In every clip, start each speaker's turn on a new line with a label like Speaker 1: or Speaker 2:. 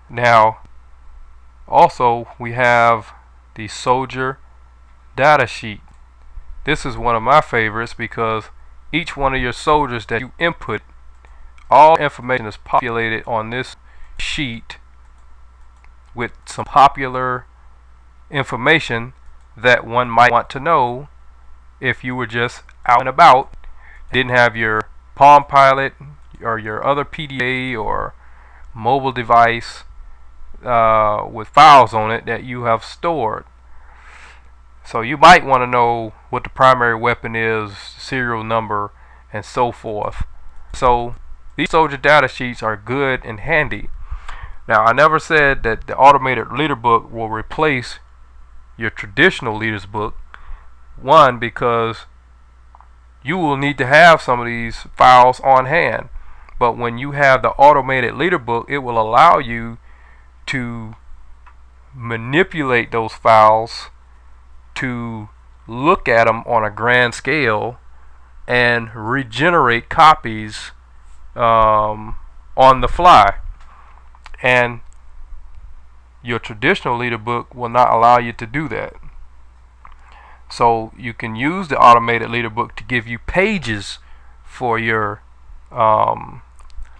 Speaker 1: Now also we have the soldier data sheet. This is one of my favorites because each one of your soldiers that you input, all information is populated on this sheet with some popular information that one might want to know if you were just out and about, didn't have your Palm Pilot or your other PDA or mobile device with files on it that you have stored. So you might want to know what the primary weapon is, serial number, and so forth. So these soldier data sheets are good and handy. Now, I never said that the automated leader book will replace your traditional leader's book. One, because you will need to have some of these files on hand. But when you have the automated leader book, it will allow you to manipulate those files to look at them on a grand scale and regenerate copies on the fly. And your traditional leader book will not allow you to do that. So you can use the automated leader book to give you pages for your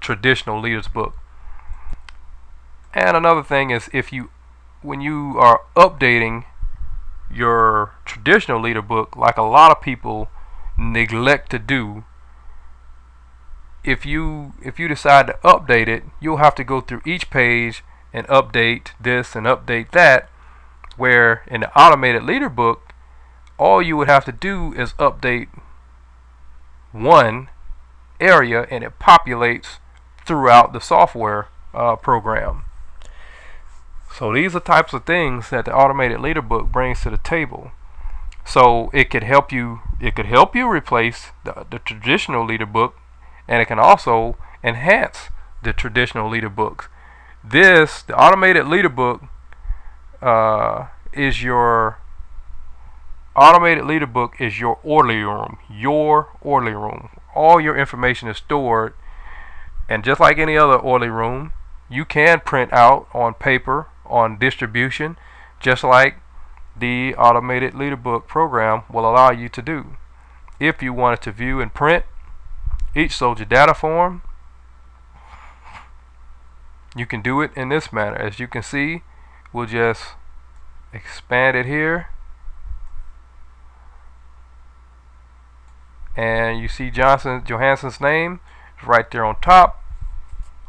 Speaker 1: traditional leader's book. And another thing is, when you are updating your traditional leader book, like a lot of people neglect to do, if you decide to update it, you'll have to go through each page and update this and update that, where in the automated leader book, all you would have to do is update one area and it populates throughout the software program. So these are types of things that the automated leader book brings to the table. So it could help you replace the traditional leader book, and it can also enhance the traditional leader books. The automated leader book is your orderly room. Your orderly room. All your information is stored, and just like any other orderly room, you can print out on paper on distribution, just like the automated leader book program will allow you to do. If you wanted to view and print each soldier data form, you can do it in this manner. As you can see, we'll just expand it here, and you see Johansson's name is right there on top.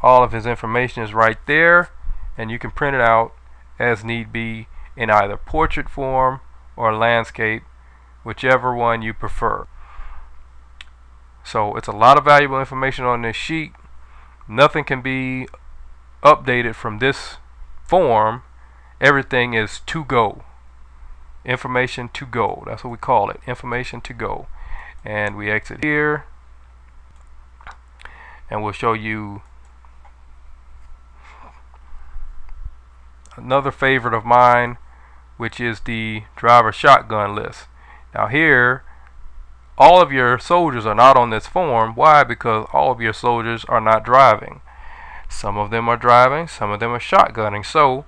Speaker 1: All of his information is right there, and you can print it out as need be in either portrait form or landscape, whichever one you prefer. So it's a lot of valuable information on this sheet. Nothing can be updated from this form. Everything is to go. Information to go. That's what we call it. Information to go. And we exit here, and we'll show you another favorite of mine, which is the driver shotgun list. Now here, all of your soldiers are not on this form. Why? Because all of your soldiers are not driving. Some of them are driving, some of them are shotgunning. So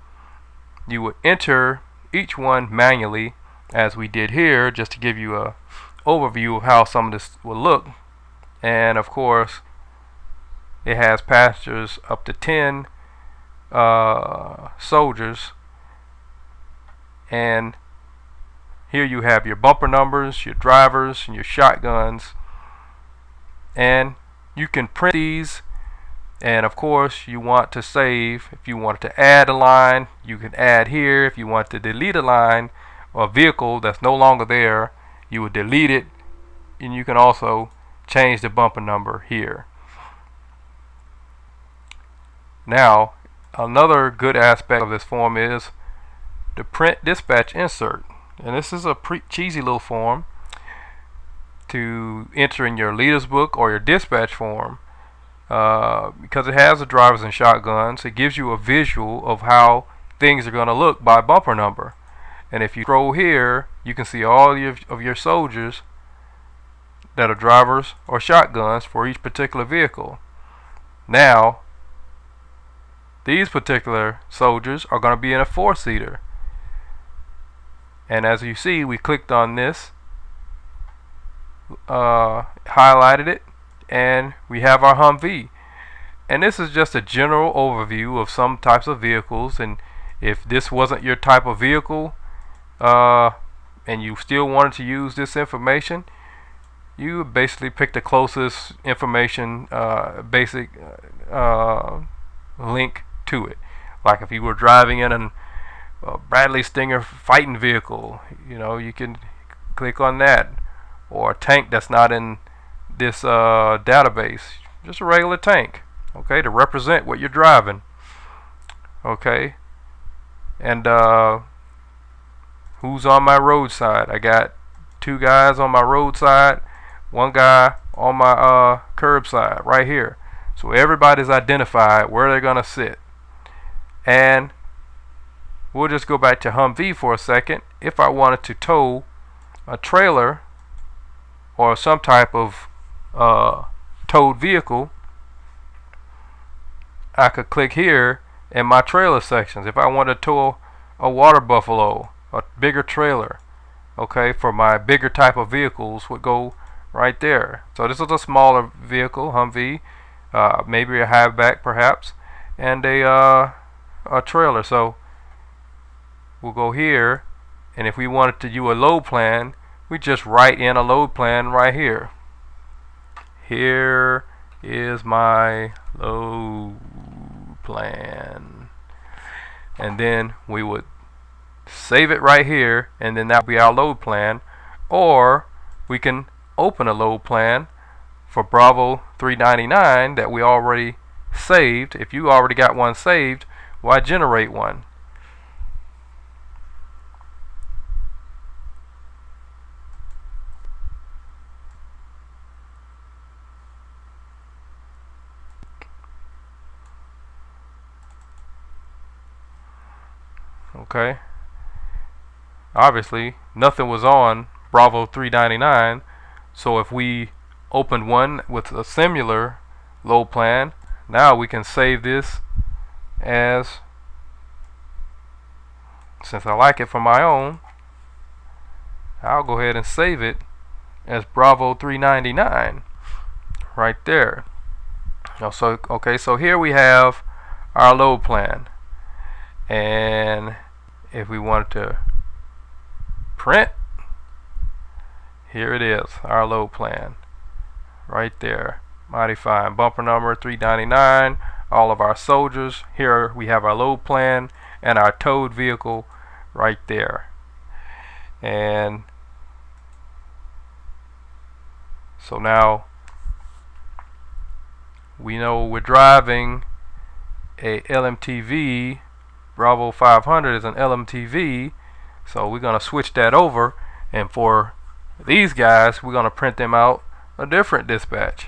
Speaker 1: you would enter each one manually, as we did here, just to give you a overview of how some of this will look. And of course, it has passengers up to 10 soldiers, and here you have your bumper numbers, your drivers, and your shotguns, and you can print these. And of course, you want to save. If you want to add a line, you can add here. If you want to delete a line or a vehicle that's no longer there, you would delete it, and you can also change the bumper number here. Now, another good aspect of this form is the print dispatch insert, and this is a cheesy little form to enter in your leader's book or your dispatch form, because it has the drivers and shotguns. It gives you a visual of how things are going to look by bumper number. And if you scroll here, you can see all of your soldiers that are drivers or shotguns for each particular vehicle. Now, these particular soldiers are going to be in a 4-seater. And as you see, we clicked on this, highlighted it, and we have our Humvee. And this is just a general overview of some types of vehicles, and if this wasn't your type of vehicle and you still wanted to use this information, you basically pick the closest information basic link to it. Like if you were driving in a Bradley Stinger fighting vehicle, you know, you can click on that, or a tank that's not in this database, just a regular tank, okay, to represent what you're driving. Okay, and who's on my roadside? I got 2 guys on my roadside, 1 guy on my curbside right here. So everybody's identified where they're gonna sit. And we'll just go back to Humvee for a second. If I wanted to tow a trailer or some type of towed vehicle, I could click here in my trailer sections. If I wanted to tow a water buffalo, a bigger trailer, okay, for my bigger type of vehicles, would go right there. So this is a smaller vehicle, Humvee, maybe a hatchback perhaps, and a trailer. So we'll go here, and if we wanted to do a load plan, we just write in a load plan right here. Here is my load plan, and then we would save it right here, and then that will be our load plan. Or we can open a load plan for Bravo 399 that we already saved. If you already got one saved, why generate one? Okay, obviously nothing was on Bravo 399, so if we opened one with a similar load plan, now we can save this as, since I like it for my own, I'll go ahead and save it as Bravo 399 right there. So okay, so here we have our load plan, and if we wanted to print, here it is, our load plan right there. Mighty fine. Bumper number 399, all of our soldiers. Here we have our load plan and our towed vehicle right there. And so now we know we're driving a LMTV. Bravo 500 is an LMTV, so we're going to switch that over, and for these guys we're going to print them out a different dispatch.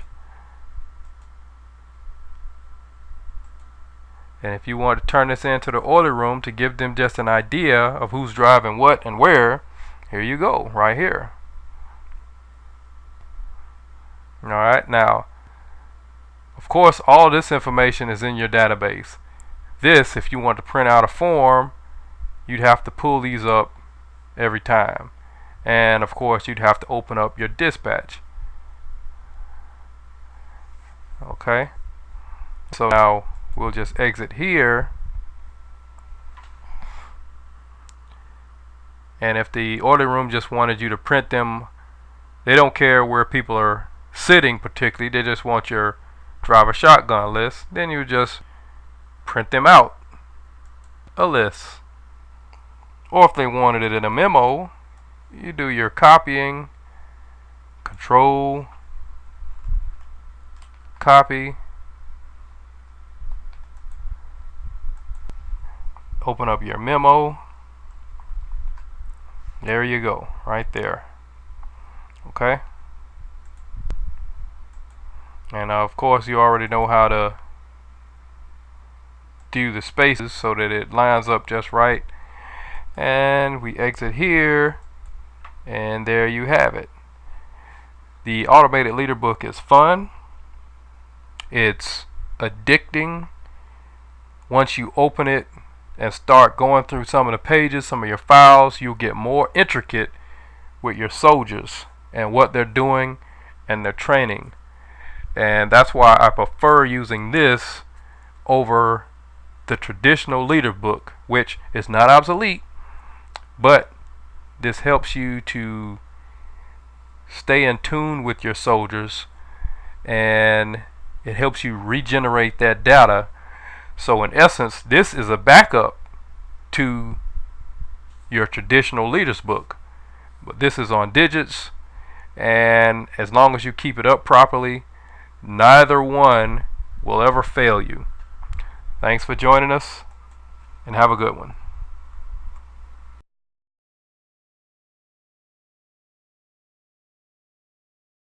Speaker 1: And if you want to turn this into the order room to give them just an idea of who's driving what and where, here you go, right here. Alright, now of course all this information is in your database. This, if you want to print out a form, you'd have to pull these up every time, and of course you'd have to open up your dispatch. Okay, so now we'll just exit here, and if the order room just wanted you to print them, they don't care where people are sitting particularly, they just want your driver shotgun list, then you just print them out a list. Or if they wanted it in a memo, you do your copying, control copy, open up your memo, there you go, right there. Okay, and of course you already know how to do the spaces so that it lines up just right. And we exit here, and there you have it. The automated leader book is fun, it's addicting, once you open it and start going through some of the pages, some of your files, you'll get more intricate with your soldiers and what they're doing and their training. And that's why I prefer using this over the traditional leader book, which is not obsolete, but this helps you to stay in tune with your soldiers, and it helps you regenerate that data. So in essence, this is a backup to your traditional leaders book, but this is on digits, and as long as you keep it up properly, neither one will ever fail you. Thanks for joining us, and have a good one.